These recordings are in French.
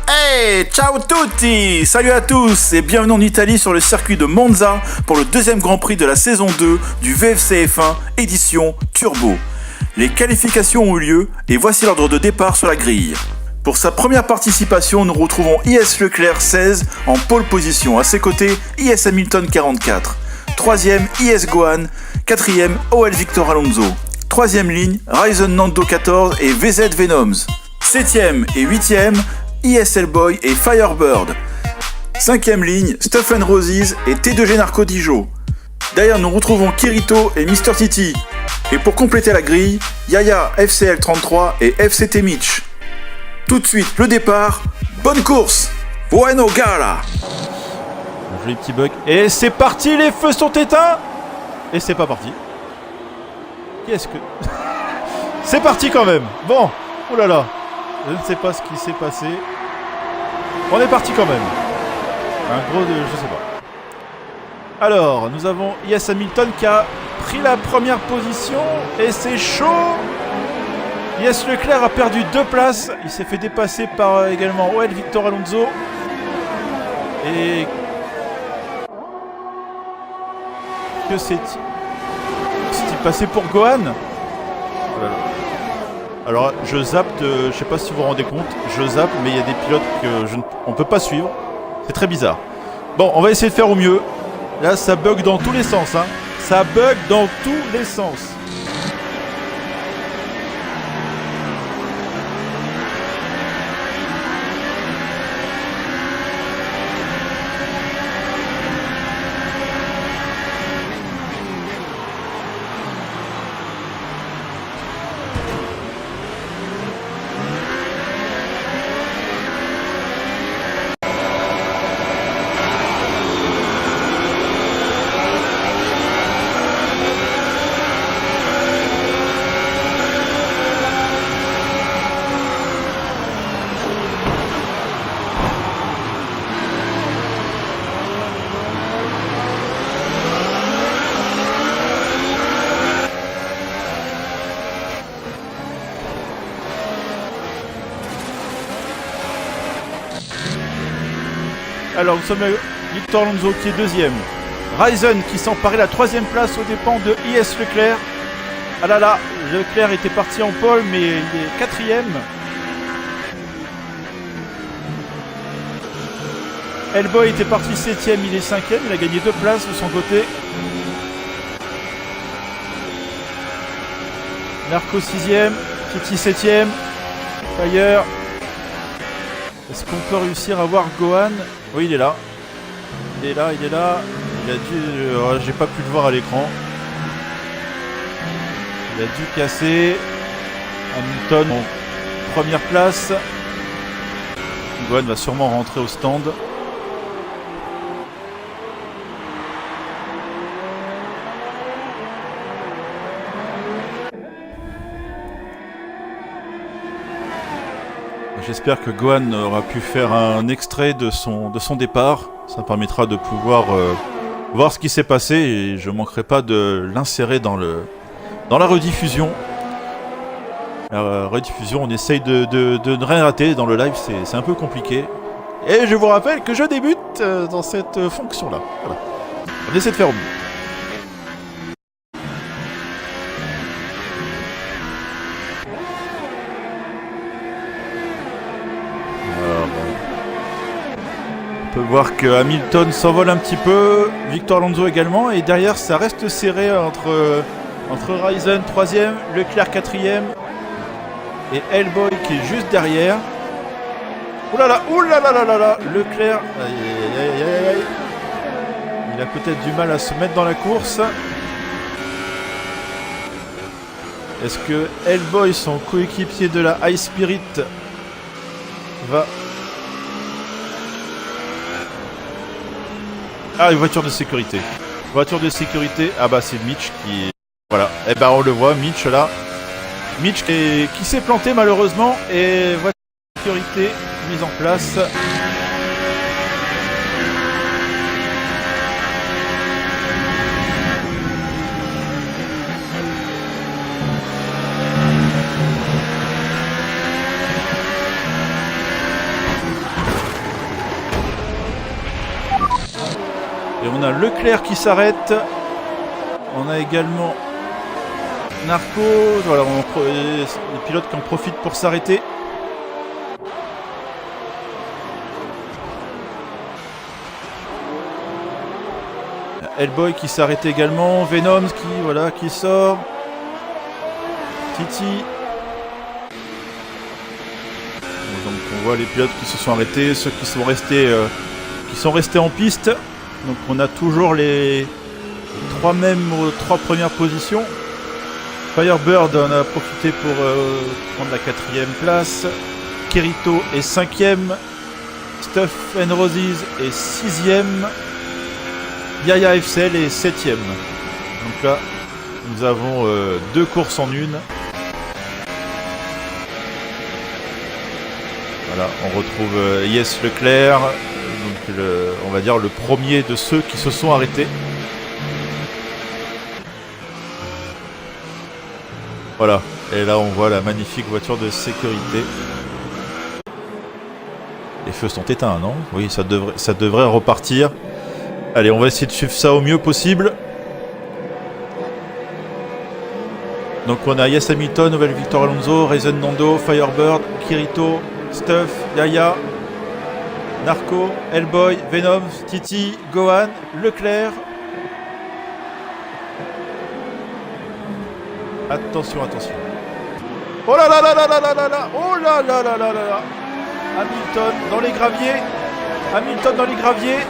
Hey, ciao tutti! Salut à tous et bienvenue en Italie sur le circuit de Monza pour le deuxième Grand Prix de la saison 2 du VFC F1 édition Turbo. Les qualifications ont eu lieu et voici l'ordre de départ sur la grille. Pour sa première participation, nous retrouvons IS Leclerc 16 en pole position. À ses côtés, IS Hamilton 44. 3ème, IS Gohan. 4ème, OL Victor Alonso. 3ème ligne, Ryzen Nando 14 et VZ Venoms. 7ème et 8ème, IS Hellboy et Firebird. 5ème ligne, Stephen Roses et T2G Narco Dijo. Derrière, nous retrouvons Kirito et Mr. Titi. Et pour compléter la grille, Yaya FCL 33 et FCT Mitch. Tout de suite, le départ. Bonne course. Bueno gala. Les petits bugs. Et c'est parti, les feux sont éteints. Et c'est pas parti. Qu'est-ce que... C'est parti quand même. Bon, oh là là. Je ne sais pas ce qui s'est passé. On est parti quand même. Un gros de... je sais pas. Alors, nous avons IS Hamilton qui a pris la première position. Et c'est chaud. IS Leclerc a perdu 2 places. Il s'est fait dépasser par également OL Victor Alonso. Et... que s'est-il passé pour Gohan? Voilà. Alors je zappe, je sais pas si vous vous rendez compte, je zappe, mais il y a des pilotes on peut pas suivre. C'est très bizarre. Bon, on va essayer de faire au mieux. Là, ça bug dans tous les sens, hein. Ça bug dans tous les sens. Alors nous sommes Victor Alonso qui est 2ème. Ryzen qui s'emparait la 3ème place aux dépens de IS Leclerc. Ah là là, Leclerc était parti en pole mais il est 4ème. Hellboy était parti 7ème, il est 5ème. Il a gagné 2 places de son côté. Narco 6ème, Kitty 7ème. Fire. Est-ce qu'on peut réussir à voir Gohan? Oui, il est là. Il est là, il est là. Il a dû... j'ai pas pu le voir à l'écran. Il a dû casser. Hamilton en première place. Gohan va sûrement rentrer au stand. J'espère que Gohan aura pu faire un extrait de son départ. Ça permettra de pouvoir voir ce qui s'est passé et je ne manquerai pas de l'insérer dans la rediffusion. La rediffusion, on essaye de ne rien rater. Dans le live, c'est un peu compliqué. Et je vous rappelle que je débute dans cette fonction-là. Voilà. On essaie de faire au mieux. On peut voir que Hamilton s'envole un petit peu, Victor Alonso également, et derrière ça reste serré entre Ryzen 3ème, Leclerc 4ème et Hellboy qui est juste derrière. Oulala, oulala, Leclerc, aïe. Il a peut-être du mal à se mettre dans la course. Est-ce que Hellboy, son coéquipier de la High Spirit, va... Ah, une voiture de sécurité. Voiture de sécurité. Ah bah c'est Mitch qui... Voilà. Eh ben on le voit, Mitch là. Mitch qui s'est planté malheureusement. Et voiture de sécurité mise en place. On a Leclerc qui s'arrête. On a également Narco. Voilà, les pilotes qui en profitent pour s'arrêter. Hellboy qui s'arrête également. Venom qui sort. Titi. Donc on voit les pilotes qui se sont arrêtés, ceux qui sont restés en piste. Donc on a toujours les trois premières positions. Firebird en a profité pour prendre la 4e place. Kirito est 5e. Stuff and Roses est 6e. Yaya FCL est 7e. Donc là, nous avons 2 courses en une. Voilà, on retrouve Yes Leclerc, donc on va dire le premier de ceux qui se sont arrêtés. Voilà, et là on voit la magnifique voiture de sécurité. Les feux sont éteints, non? Oui, ça devrait repartir. Allez, on va essayer de suivre ça au mieux possible. Donc on a Yes Hamilton, Nouvelle Victor Alonso, Raisin Nando, Firebird, Kirito, Stuff, Yaya, Narco, Hellboy, Venom, Titi, Gohan, Leclerc. Attention. Oh là là là là là là là là. Oh là là là là là là. Hamilton dans les graviers.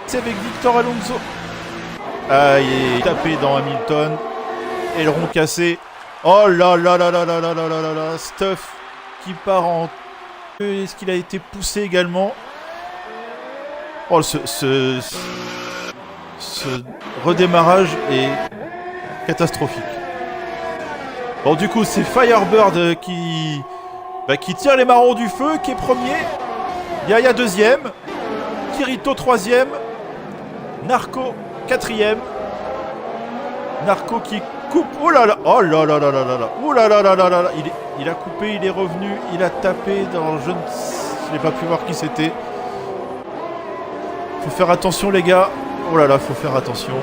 C'est avec Victor Alonso. Ah, il est tapé dans Hamilton. Aileron cassé. Oh là là là là là là là là là là. Stuff qui part en... Est-ce qu'il a été poussé également? Oh, ce redémarrage est catastrophique. Bon, du coup, c'est Firebird qui tire les marrons du feu, qui est premier. Yaya 2e. Kirito 3e. Narco 4e. Narco qui coupe. Oh là là. Oh là là là là là là. Oh là là là là là là. Il a coupé, il est revenu. Il a tapé dans... Je n'ai pas pu voir qui c'était. Faut faire attention les gars. Oh là là, faut faire attention.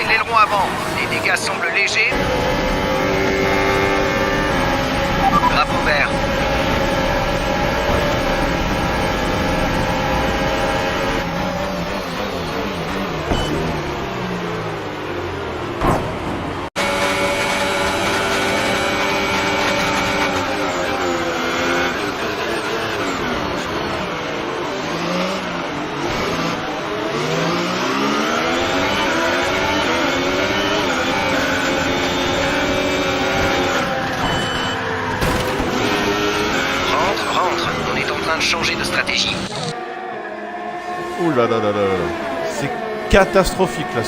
L'aileron avant, les dégâts semblent légers. Drapeau vert. Changer de stratégie. Ouh là là là là là. C'est catastrophique là,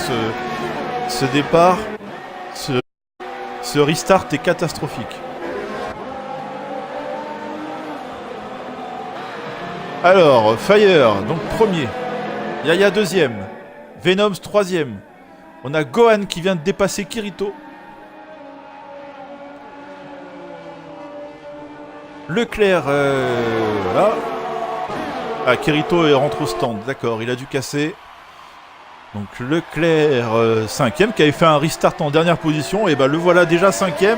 ce départ, ce restart est catastrophique. Alors, Fire, donc premier. Yaya 2e. Venom 3e. On a Gohan qui vient de dépasser Kirito. Leclerc, voilà. Ah, Kirito rentre au stand, d'accord, il a dû casser. Donc Leclerc, 5e, qui avait fait un restart en dernière position, et ben le voilà déjà 5e.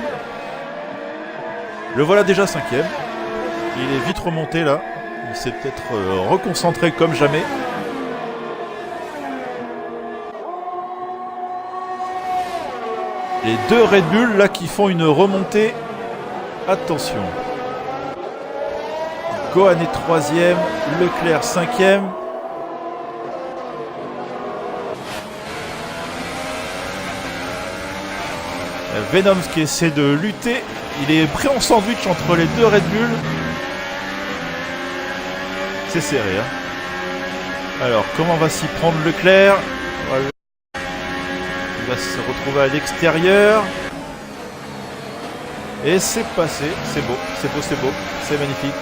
Il est vite remonté là. Il s'est peut-être reconcentré comme jamais. Les deux Red Bull là qui font une remontée. Attention. Gohan est 3ème, Leclerc 5ème. Venom qui essaie de lutter. Il est pris en sandwich entre les deux Red Bull. C'est serré. Hein. Alors, comment va s'y prendre Leclerc? Il va se retrouver à l'extérieur. Et c'est passé. C'est beau, c'est beau, c'est beau. C'est magnifique.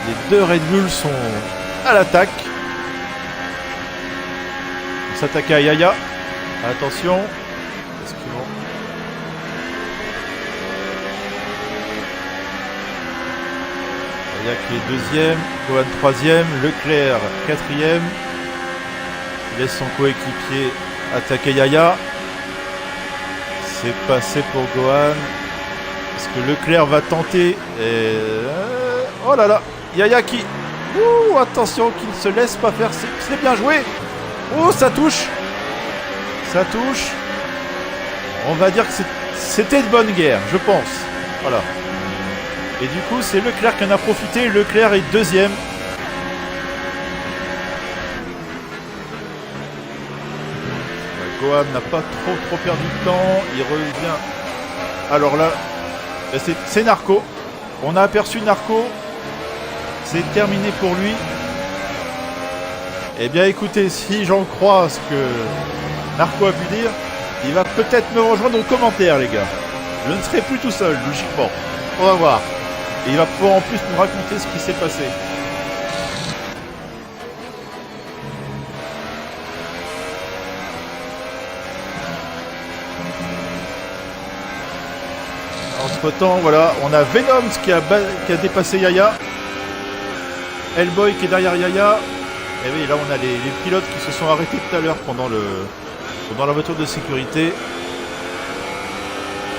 Les deux Red Bull sont à l'attaque. On s'attaque à Yaya. Attention. Est-ce qu'ils vont... Yaya qui est 2ème, Gohan 3ème, Leclerc 4ème. Il laisse son coéquipier attaquer Yaya. C'est passé pour Gohan. Est-ce que Leclerc va tenter et... Oh là là, Yaya qui... Ouh, attention qu'il ne se laisse pas faire. C'est bien joué. Oh, ça touche. Ça touche. On va dire que c'était de bonne guerre, je pense. Voilà. Et du coup, c'est Leclerc qui en a profité. Leclerc est 2ème. Gohan n'a pas trop perdu de temps. Il revient. Alors là, c'est Narco. On a aperçu Narco. C'est terminé pour lui. Eh bien écoutez, si j'en crois ce que Narco a pu dire, il va peut-être me rejoindre aux commentaires, les gars. Je ne serai plus tout seul, logiquement. On va voir. Et il va pouvoir en plus nous raconter ce qui s'est passé. Entre-temps, voilà, on a Venom qui a dépassé Yaya. Hellboy qui est derrière Yaya. Et oui, là on a les pilotes qui se sont arrêtés tout à l'heure pendant la voiture de sécurité.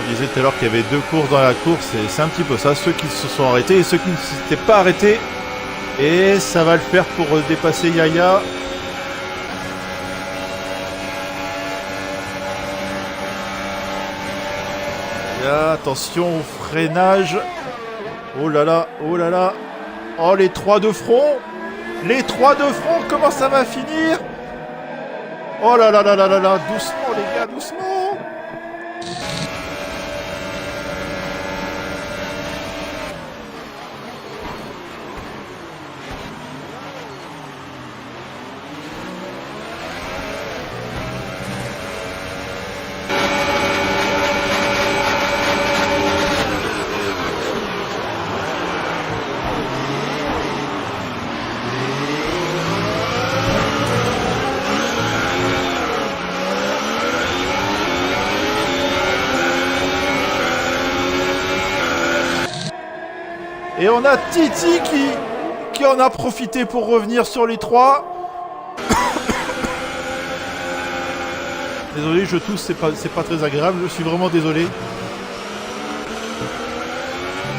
On disait tout à l'heure qu'il y avait deux courses dans la course, et c'est un petit peu ça, ceux qui se sont arrêtés et ceux qui ne s'étaient pas arrêtés. Et ça va le faire pour dépasser Yaya. Là, attention au freinage. Oh là là, oh là là. Oh, les trois de front. Les trois de front, comment ça va finir? Oh là là là là là là. Doucement les gars, doucement. Et on a Titi qui en a profité pour revenir sur les trois. Désolé, je tousse, c'est pas très agréable, je suis vraiment désolé.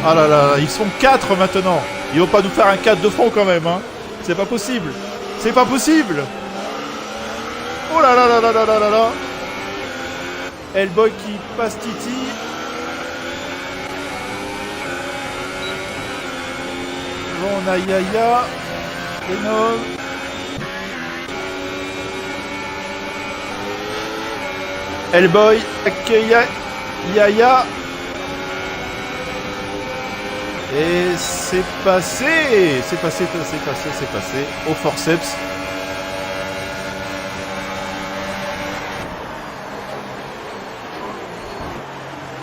Ah là là, ils sont 4 maintenant. Ils vont pas nous faire un 4 de front quand même, hein. C'est pas possible. C'est pas possible. Oh là là là là là là là là. Hellboy qui passe Titi. On a Yaya, Venom. Hellboy, Yaya. Et c'est passé. C'est passé au forceps.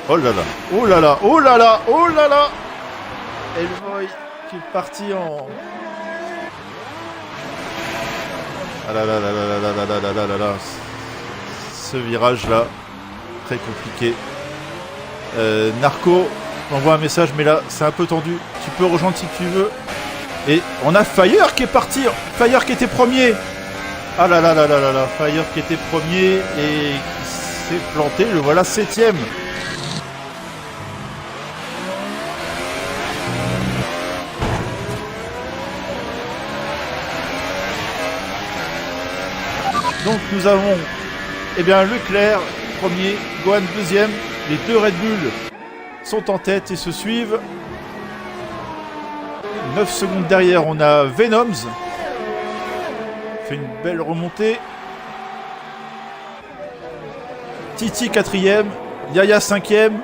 Oh là là, oh là là, oh là là, oh là là. Hellboy qui est parti en... Ah là là là là là là là là là là là. Ce virage là, très compliqué. Narco m'envoie un message, mais là c'est un peu tendu. Tu peux rejoindre si tu veux. Et on a Fire qui est parti. Fire qui était premier. Ah là là là là là là. Fire qui était premier et qui s'est planté. Le voilà 7ème. Donc nous avons Leclerc premier, Gohan deuxième, les deux Red Bull sont en tête et se suivent. 9 secondes derrière, on a Venoms. Fait une belle remontée. Titi 4ème. Yaya 5ème.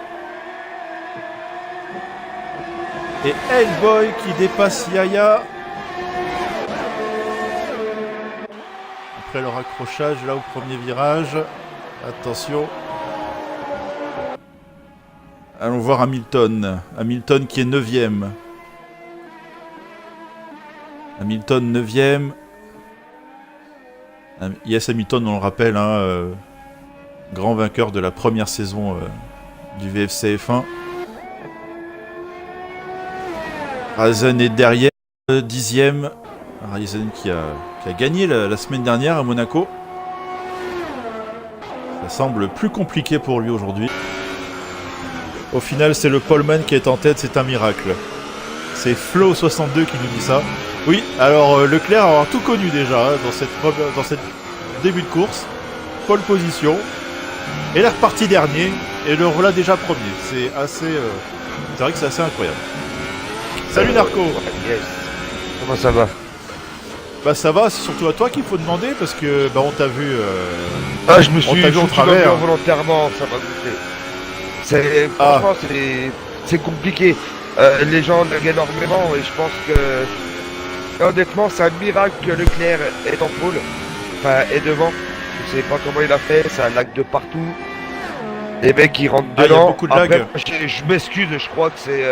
Et Hellboy qui dépasse Yaya. Après le raccrochage là au premier virage. Attention. Allons voir Hamilton. Hamilton qui est 9ème. Hamilton 9ème. Yes, Hamilton, on le rappelle, hein, grand vainqueur de la première saison du VFC F1. Raisen est derrière, 10ème. Raisen qui a gagné la semaine dernière à Monaco. Ça semble plus compliqué pour lui aujourd'hui. Au final, c'est le poleman qui est en tête, c'est un miracle. C'est Flo62 qui nous dit ça. Oui, alors Leclerc a tout connu déjà hein, dans cette début de course. Pole position. Et il est reparti dernier. Et le voilà déjà premier. C'est assez... c'est vrai que c'est assez incroyable. Salut Narco. Yes. Comment ça va? Bah ça va, c'est surtout à toi qu'il faut demander parce que bah on t'a vu... Ah, je me suis vu au travers volontairement, ça m'a goûté. Franchement, c'est compliqué. Les gens nagent énormément et je pense que honnêtement c'est un miracle que Leclerc est en pôle, enfin est devant. Je sais pas comment il a fait, c'est un lag de partout. Les mecs qui rentrent dedans. Il y a beaucoup de lag. Après, je m'excuse, je crois que c'est,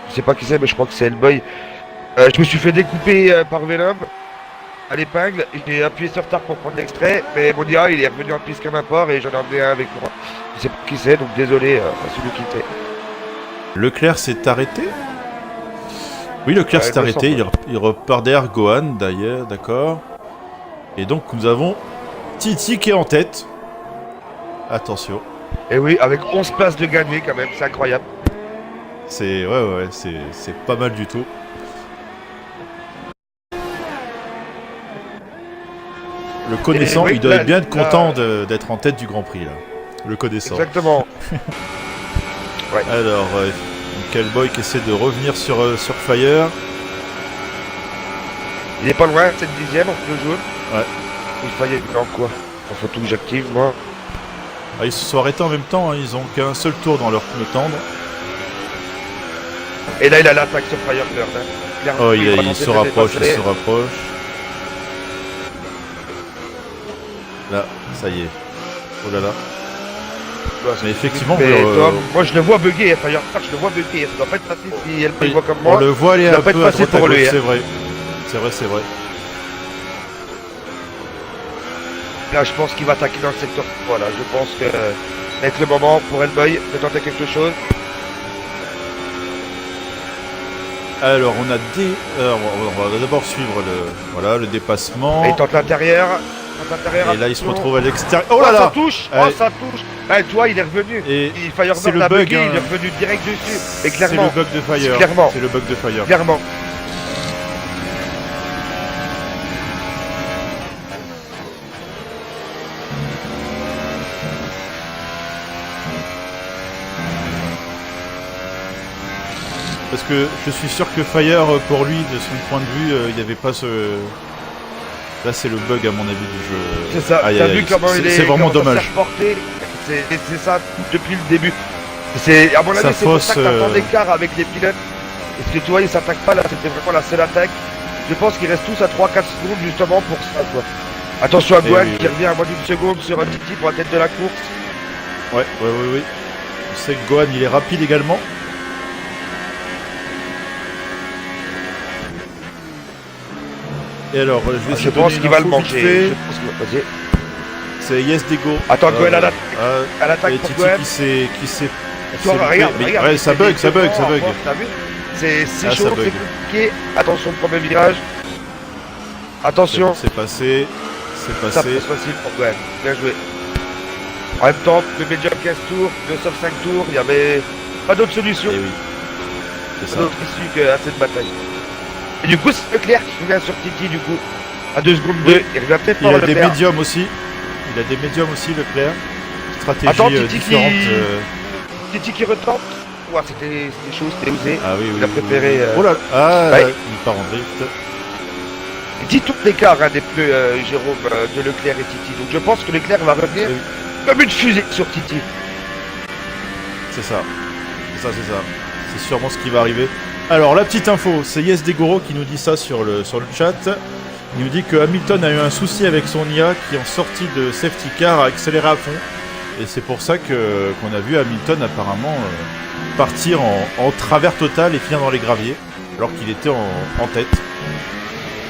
je sais pas qui c'est, mais je crois que c'est Hellboy. Je me suis fait découper par Venom à l'épingle. J'ai appuyé sur Start pour prendre l'extrait, mais mon IA il est revenu en piste comme un porc et j'en ai emmené un avec moi. Je sais pas qui c'est, donc désolé à celui qui était. Leclerc s'est arrêté? Oui, Leclerc s'est arrêté, il repart derrière Gohan d'ailleurs, d'accord. Et donc nous avons Titi qui est en tête. Attention. Et oui, avec 11 places de gagné quand même, c'est incroyable. C'est... ouais, c'est pas mal du tout. Le connaissant, oui, il doit là, bien être content d'être en tête du Grand Prix là. Le connaissant. Exactement. Ouais. Alors, Hellboy qui essaie de revenir sur Fire. Il est pas loin, c'est le 10ème en bleu jaune. Ouais. Il fallait en quoi? En photo que j'active moi. Ah, ils se sont arrêtés en même temps, hein. Ils ont qu'un seul tour dans leur pneu tendre. Et là il a l'attaque sur Firebird. Hein. Oh, il se rapproche, il se rapproche. Là, ça y est. Oh là là. Mais effectivement, moi je le vois bugger, Firebird, je le vois bugger. Ça doit pas être facile si elle me voit comme moi. On le voit aller un peu à droite à gauche, lui, c'est vrai. C'est vrai. Là, je pense qu'il va attaquer dans le secteur. Voilà, je pense que avec le moment pour Hellboy de tenter quelque chose. Alors, on a on va d'abord suivre le dépassement. Et il tente l'intérieur. Et là, il se retrouve à l'extérieur. Oh là là! Ça touche! Oh, ça touche! Bah, tu vois, il est revenu. Et Firebird c'est le a bug, bugué, hein. il est revenu direct dessus. Et clairement. C'est le bug de Fire. Clairement. C'est le bug de Fire. Clairement. Parce que je suis sûr que Fire, pour lui, de son point de vue, il n'y avait pas ce... Là, c'est le bug, à mon avis, du jeu. C'est ça, t'as vu comment il est... C'est vraiment dommage. C'est ça, depuis le début. À mon avis, c'est pour ça que t'as tant d'écart avec les pilotes. Parce que tu vois, ils s'attaquent pas, là, c'était vraiment la seule attaque. Je pense qu'ils restent tous à 3-4 secondes, justement, pour ça, quoi. Attention à Gohan qui revient à moins d'une seconde sur un Titi pour la tête de la course. Ouais. Je sais que Gohan, il est rapide également. Et alors, je pense qu'il va le manger. C'est Yes Dego. Attends, Gohan à l'attaque pour Gohan. Qui s'est regarde, ça bug. T'as vu? C'est chaud, c'est compliqué. Attention, le premier virage. Attention. C'est passé. Ça passe facile pour Gohan. Bien joué. En même temps, le médium 15 tours, le soft 5 tours, il n'y avait pas d'autre solution. Et oui. C'est pas d'autre issue qu'à cette bataille. Et du coup, c'est Leclerc qui revient sur Titi, du coup. À 2 secondes 2, il revient peut-être pas. Il a des médiums aussi. Leclerc. Stratégie Attends, Titi différente. Titi qui retente. Ouais, c'était chaud, c'était osé. Ah oui, oui. Il a préféré. Oh là là. Ah, ouais. là, il part en drift. Il dit tout l'écart des pneus, Jérôme, de Leclerc et Titi. Donc je pense que Leclerc va revenir comme une fusée sur Titi. C'est ça. C'est ça, c'est ça. C'est sûrement ce qui va arriver. Alors, la petite info, c'est Yes Degoro qui nous dit ça sur le chat. Il nous dit que Hamilton a eu un souci avec son IA qui, en sortie de safety car, a accéléré à fond. Et c'est pour ça qu'on a vu Hamilton apparemment partir en travers total et finir dans les graviers, alors qu'il était en tête.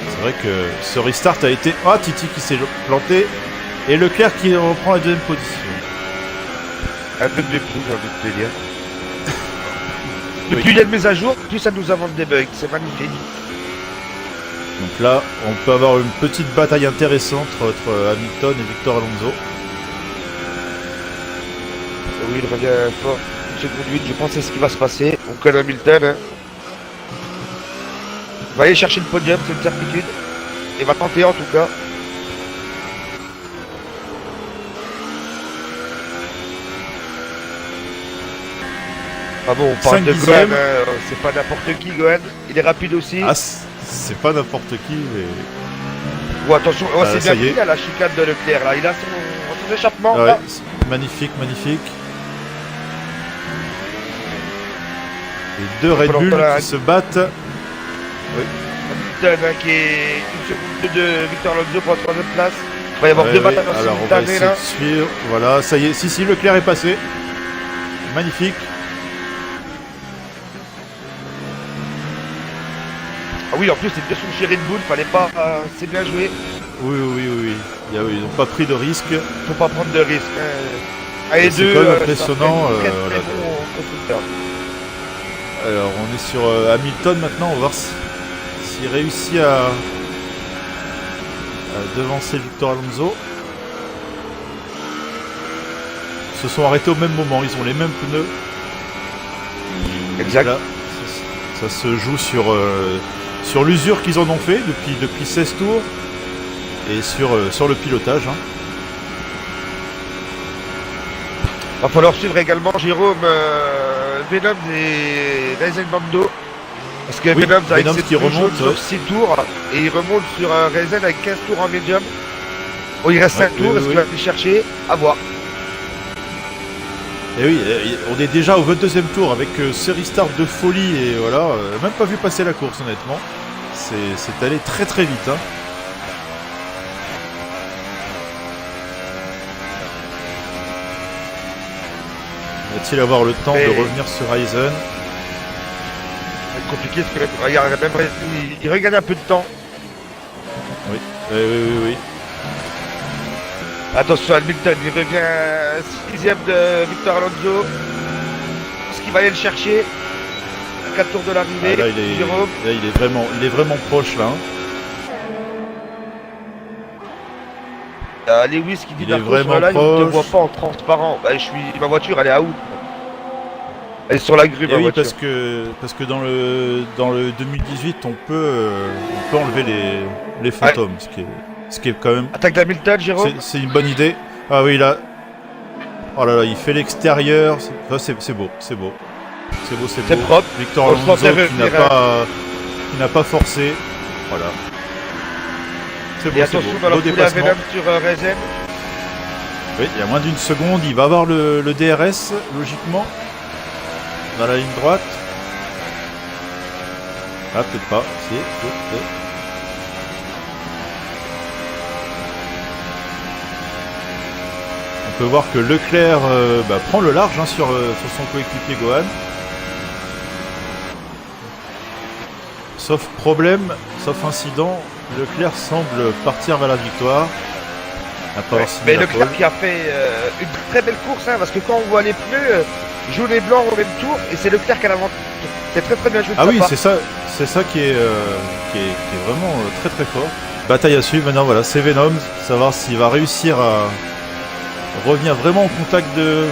C'est vrai que ce restart a été... Ah, Titi qui s'est planté, et Leclerc qui reprend la deuxième position. Un peu de mépris, j'ai envie de te dire. Plus il y a de mises à jour, plus ça nous avance des bugs, c'est magnifique. Donc là, on peut avoir une petite bataille intéressante entre Hamilton et Victor Alonso. Oui, il revient fort. Une seconde 8, je pense que c'est ce qui va se passer. On connaît Hamilton. Hein. Il va aller chercher le podium, c'est une certitude. Il va tenter en tout cas. Ah bon, on parle de Gohan, c'est pas n'importe qui Gohan. Il est rapide aussi. Ah, c'est pas n'importe qui, mais... Oh, attention, oh, c'est bien pris à la chicane de Leclerc là. Il a son échappement. Ouais, là. Magnifique, magnifique. Les deux Red Bull qui se battent. Oui. Hamilton qui est une seconde de Victor Alonso pour la troisième place. Il va y avoir deux batailles en alors on va simultané essayer là. de suivre. Voilà, ça y est. Si, Leclerc est passé. Magnifique. Ah oui, en plus c'est bien son chez Red Bull, fallait pas... c'est bien joué. Oui. Ils n'ont pas pris de risque. Faut pas prendre de risques. Et c'est quand même impressionnant. Très bon constructeur. Alors on est sur Hamilton maintenant, on va voir s'il réussit à devancer Victor Alonso. Ils se sont arrêtés au même moment, ils ont les mêmes pneus. Exact. Là, ça se joue sur l'usure qu'ils en ont fait depuis 16 tours et sur le pilotage. Hein. Va falloir suivre également Jérôme, Venom et Rezen Bando. Parce que Oui, Venom qui remonte sur 6 tours et il remonte sur Rezen avec 15 tours en médium. Bon, il reste 5 tours, est-ce qu'il va aller chercher? À voir. Et oui, on est déjà au 22e tour avec ce restart de folie et voilà, même pas vu passer la course honnêtement. C'est allé très très vite. Hein. Va-t-il avoir le temps de revenir sur Ryzen? C'est compliqué parce que regarde, même il regagne un peu de temps. Oui. Attention, Hamilton, il revient 6ème de Victor Alonso. Est-ce qu'il va aller le chercher? 4 tours de l'arrivée, Jérôme. Là, il est vraiment proche là. Lewis qui dit il est Marcos, vraiment là, proche. il ne te voit pas en transparent. Bah, ma voiture, elle est à où? Elle est sur la grue, ma oui, voiture. parce que dans le 2018, on peut enlever les fantômes, ce qui est quand même... Attaque d'Hamilton, Jérôme. C'est une bonne idée. Ah oui, là... Oh là là, il fait l'extérieur. C'est beau. C'est propre. Victor Alonso qui n'a pas forcé. Voilà. C'est beau, et attention, beau. dans la foulée à Déplacement. Venom sur Rezen. Oui, il y a moins d'une seconde. Il va avoir le DRS, logiquement. Dans la ligne droite. Ah, peut-être pas. Si, peut-être. On peut voir que Leclerc prend le large hein, sur son coéquipier Gohan. Sauf problème, sauf incident, Leclerc semble partir vers la victoire. Mais Leclerc qui a fait une très belle course, hein, parce que quand on voit les pneus jaune et blanc au même tour, et c'est Leclerc qui a l'avantage. C'est très très bien joué de Ah oui, part. c'est ça qui est vraiment très très fort. Bataille à suivre maintenant, voilà, c'est Venom, savoir s'il va réussir à revenir vraiment au contact de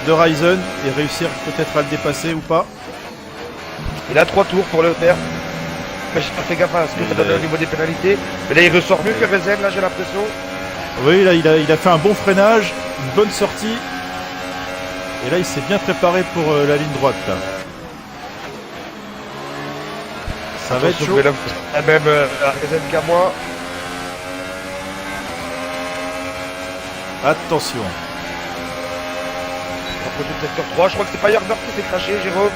Ryzen et réussir peut-être à le dépasser ou pas. Il a 3 tours pour Leclerc. Mais j'ai pas fait gaffe à ce que ça donne au niveau des pénalités. Mais là il ressort mieux que Rezen, là j'ai l'impression. Oui, là il a fait un bon freinage, une bonne sortie. Et là, il s'est bien préparé pour la ligne droite, là. Ça va être chaud. Même à Rezen qu'à moi. Attention. Approché de secteur 3, je crois que c'est pas Herbert qui s'est craché, Jérôme.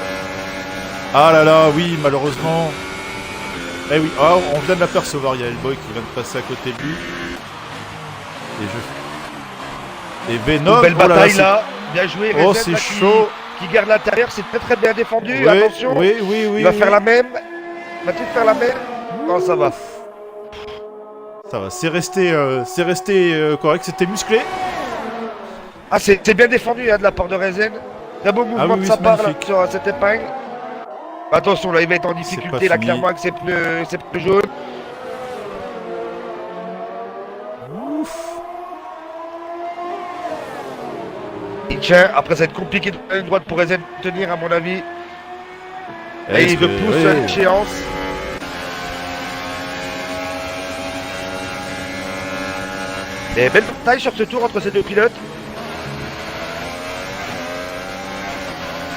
Ah là là, oui, malheureusement. Eh oui, ah, on vient de l'apercevoir, il y a Hellboy qui vient de passer à côté de lui. Et Venom, belle oh là bataille là, là, bien joué. Oh, Rezen, c'est là, chaud. Qui garde l'intérieur, c'est très très bien défendu. Oui, Attention, oui, il va faire oui. la même. Va-t-il faire la même? Non, ça va. Ça va, c'est resté correct, c'était musclé. Ah, c'est bien défendu hein, de la part de Rezen. D'un beau mouvement oui, de sa c'est part là, magnifique. sur cette épingle. Attention, là, il va être en difficulté pas là, fini. clairement, avec ses pneus jaunes. Ouf. Il tient, après ça va être compliqué de faire une droite pour Rezen de tenir, à mon avis. Et il le pousse à l'échéance. Et belle bataille sur ce tour entre ces deux pilotes.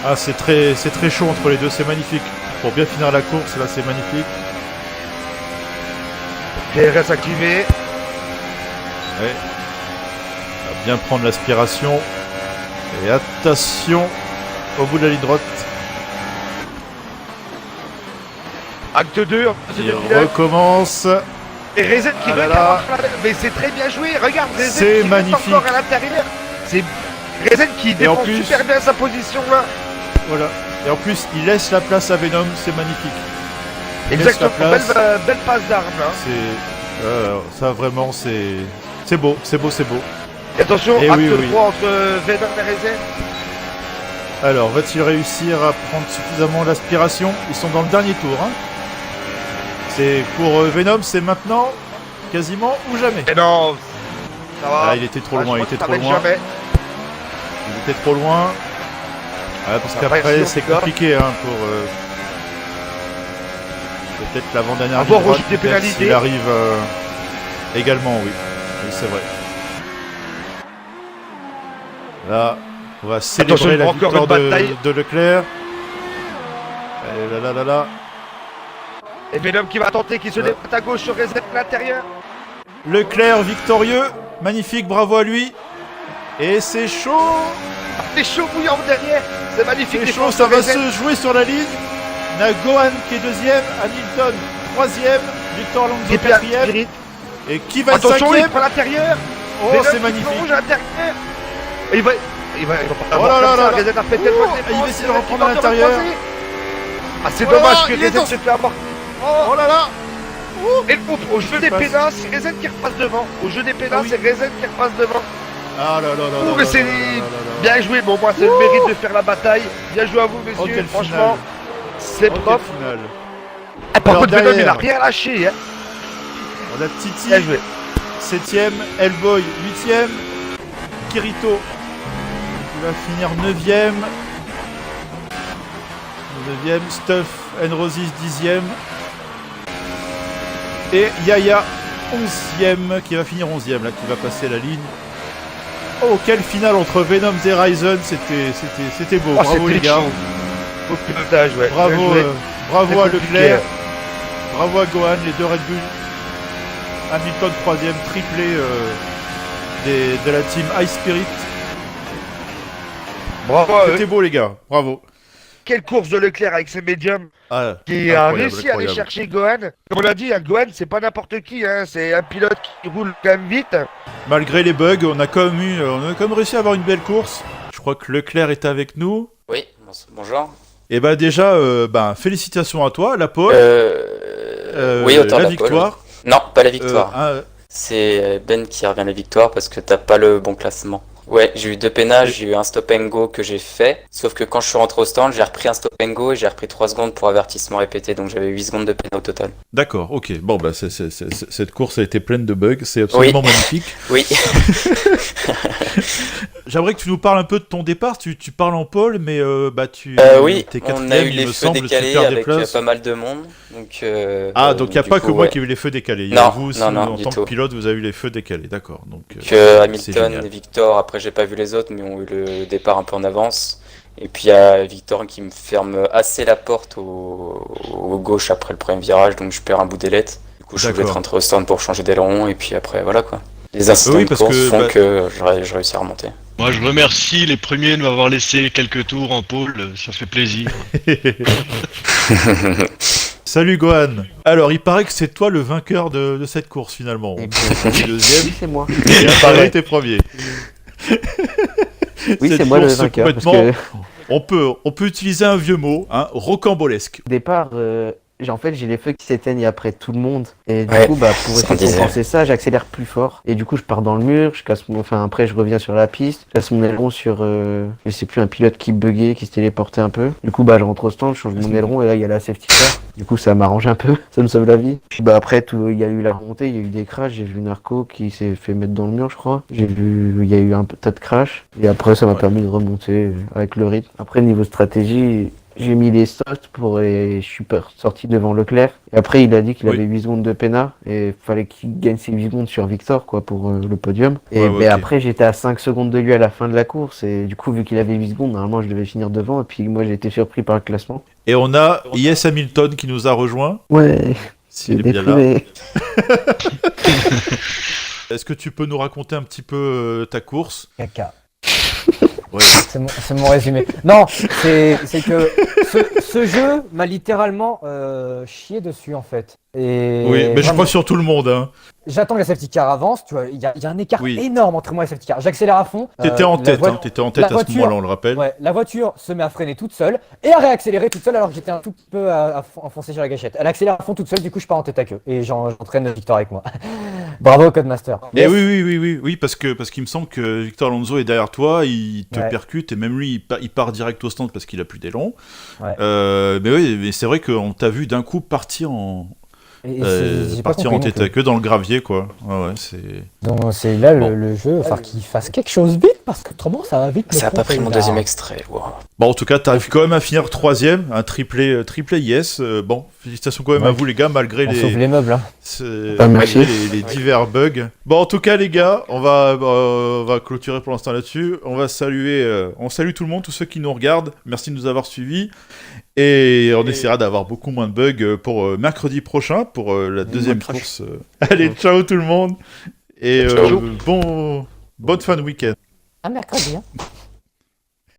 Ah, c'est très chaud entre les deux, c'est magnifique. Pour bien finir la course, là, c'est magnifique. DRS activé. Ouais. On va bien prendre l'aspiration. Et attention au bout de la ligne droite. Acte 2. Il recommence. Et Rezen qui Ah veut là là. avoir la... Mais c'est très bien joué. Regarde Rezen C'est qui reste magnifique. encore à l'intérieur. C'est Rezen qui défend en plus- super bien sa position là. Voilà. Et en plus, il laisse la place à Venom, c'est magnifique. Il laisse Exactement. la place. Belle passe d'armes. Hein. C'est ça vraiment, c'est beau, c'est beau, c'est beau. Et attention, Eh acte oui, oui. 3 entre Venom et Rezen. Alors, va-t-il réussir à prendre suffisamment l'aspiration? Ils sont dans le dernier tour. Hein. C'est pour Venom, c'est maintenant, quasiment ou jamais. Et non. Ça va. Ah, il était trop Ah, loin, je il crois était que ça trop va être loin. jamais. Il était trop loin. Ah, parce Ça va qu'après, réussir, c'est en tout cas. compliqué hein, pour. Peut-être l'avant-dernière Avoir ligne droite, rejeté des peut-être pénalités. s'il arrive également, oui. Oui, c'est vrai. Là, on va célébrer la encore victoire une bataille. de Leclerc. Et là, là, là, là. Et Venom qui va tenter, qui se Ouais. déporte à gauche sur Rezen à l'intérieur. Leclerc victorieux. Magnifique, bravo à lui. Et c'est chaud. C'est chaud bouillant derrière. C'est magnifique. C'est chaud, défense ça de va Rezen. se jouer sur la ligne. On a Gohan qui est deuxième, Hamilton troisième, Victor Alonso Et puis, quatrième. Spirit. Et qui va être Attention, il cinquième? prend l'intérieur. Oh, Venom c'est qui magnifique. plonge à l'intérieur. Et il va pas Oh là avoir là comme là ça. là. Rezen a fait Oh, tellement de il défense, va essayer de Rezen reprendre qui à tente l'intérieur. recroiser. Ah, c'est Oh là dommage là, que il est Rezen dans- se fait avoir. Oh là là. Et au jeu des passe. pénals, c'est Rezen qui repasse devant. Au jeu des pénals, Ah oui. c'est Rezen qui repasse devant. Ah là là là là. Oh, mais là c'est là là là là. bien joué. Bon, moi, c'est le mérite de faire la bataille. Bien joué à vous, Oh, messieurs. quelle Franchement, finale. c'est Oh, quelle propre. finale. Ah, par Alors, contre, Venom, il a derrière. rien lâché. Hein. On a Titi, Bien joué. 7ème, Hellboy, 8ème, Kirito, qui va finir 9ème, 9ème, Stuff and Roses, 10ème, et Yaya, 11ème, qui va finir 11ème, là, qui va passer la ligne. Oh, quelle finale entre Venom et Ryzen, c'était beau, Oh, bravo c'était les gars, chaud. Au pilotage, ouais. Bien bravo, joué. bravo C'est à compliqué, Leclerc, hein. bravo à Gohan, les deux Red Bull. Hamilton 3ème, triplé de la team High Spirit. Bravo à eux. C'était beau les gars, bravo. Quelle course de Leclerc avec ses médiums Ah, qui a incroyable, réussi à aller incroyable. chercher Gohan. Comme on l'a dit, hein, Gohan, c'est pas n'importe qui. Hein. C'est un pilote qui roule quand même vite. Malgré les bugs, on a quand même réussi à avoir une belle course. Je crois que Leclerc est avec nous. Oui, bonjour. Et bah déjà, félicitations à toi, la pole, Oui, autant la la pole, victoire. oui. Non, pas la victoire. Ah, C'est Ben qui revient à la victoire parce que t'as pas le bon classement. Ouais, j'ai eu 2 pénages, j'ai eu un stop and go que j'ai fait. Sauf que quand je suis rentré au stand, j'ai repris un stop and go et j'ai repris 3 secondes pour avertissement répété. Donc j'avais 8 secondes de pénal au total. d'accord, ok. Bon, bah cette course a été pleine de bugs, c'est absolument magnifique. Oui. j'aimerais que tu nous parles un peu de ton départ. Tu parles en pôle, mais tu Oui, t'es on a eu quatrième, il les me feux semble, tu décalés perds des avec places. pas mal de monde. Donc, Donc il n'y a du pas coup, que moi ouais. qui ai eu les feux décalés. Il y a Non, vous aussi, non, en du tant que tout. pilote, vous avez eu les feux décalés. D'accord. Donc, Que c'est Hamilton génial. et Victor, après j'ai pas vu les autres, mais ont eu le départ un peu en avance. Et puis il y a Victor qui me ferme assez la porte au gauche après le premier virage, donc je perds un bout d'ailette. Du coup je voulais D'accord. être rentré au stand pour changer d'aileron, et puis après voilà quoi. Les incidents Oui, de parce course que, font bah- que je réussis à remonter. Moi, je remercie les premiers de m'avoir laissé quelques tours en pôle, ça fait plaisir. Salut Gohan. Alors, il paraît que c'est toi le vainqueur de cette course finalement. Eh T'es deuxième Oui, c'est moi. et après t'es premier. Oui, Cette c'est moi le course vainqueur. Parce complètement- que On peut utiliser un vieux mot, rocambolesque. au départ, j'ai les feux qui s'éteignent après tout le monde. Et du Ouais, coup, pour c'est ce qu'on essayer de disait. compenser ça, j'accélère plus fort. Et du coup, je pars dans le mur, après, je reviens sur la piste. Je casse mon aileron sur, je sais plus, un pilote qui buguait, qui se téléportait un peu. Du coup, je rentre au stand, je change mon aileron et là, il y a la safety car. Du coup, ça m'arrange un peu, ça me sauve la vie. Puis après, il y a eu la remontée, il y a eu des crashs. J'ai vu Narco qui s'est fait mettre dans le mur, je crois. Il y a eu un tas de crashs. Et après, ça m'a permis de remonter avec le rythme. Après, niveau stratégie, j'ai mis les softs et je suis sorti devant Leclerc. Et après, il a dit qu'il Oui. avait 8 secondes de pénat et fallait qu'il gagne ses 8 secondes sur Victor, quoi, pour le podium. Et Ouais, ok. après, j'étais à 5 secondes de lui à la fin de la course. Et du coup, vu qu'il avait 8 secondes, normalement, je devais finir devant. Et puis, moi, j'ai été surpris par le classement. Et on a Yes Hamilton qui nous a rejoint. Ouais, S'il j'ai est bien là. déprimé. Est-ce que tu peux nous raconter un petit peu ta course? Caca. Ouais. C'est mon résumé. Non, c'est que ce jeu m'a littéralement chié dessus en fait. Et Oui, mais je vraiment, crois sur tout le monde. Hein. j'attends que la safety car avance, tu vois, il y a un écart Oui. énorme entre moi et la safety car. J'accélère à fond. T'étais en la tête, voi- hein. T'étais en tête à ce voiture- moment-là, on le rappelle. Ouais, la voiture se met à freiner toute seule et à réaccélérer toute seule alors que j'étais un tout petit peu à enfoncer sur la gâchette. Elle accélère à fond toute seule, du coup je pars en tête à queue et j'entraîne Victor avec moi. Bravo Codemaster. Et Yes. oui, parce qu'il me semble que Victor Alonso est derrière toi, il te Ouais. percute et même lui il part direct au stand parce qu'il a plus d'élan. Ouais. Mais oui, mais c'est vrai qu'on t'a vu d'un coup partir en J'ai pas partir compris en non tête plus. à queue dans le gravier quoi. Ouais, c'est. Donc c'est là Bon. le jeu, enfin qu'il fasse quelque chose vite parce que autrement ça va vite. me Ça a pas pris tromper, mon là. deuxième extrait. Wow. Bon, en tout cas, t'arrives quand même à finir troisième, un triplé yes. Bon, félicitations quand même à Ouais. vous les gars, malgré On sauve les meubles. Hein. Merci. malgré les divers bugs. Bon, en tout cas, les gars, on va clôturer pour l'instant là-dessus. On va on salue tout le monde, tous ceux qui nous regardent. Merci de nous avoir suivis. Et on essaiera d'avoir beaucoup moins de bugs pour mercredi prochain, pour la deuxième course. Allez, ciao tout le monde. Et Ciao. bonne fin de week-end. À mercredi. Hein.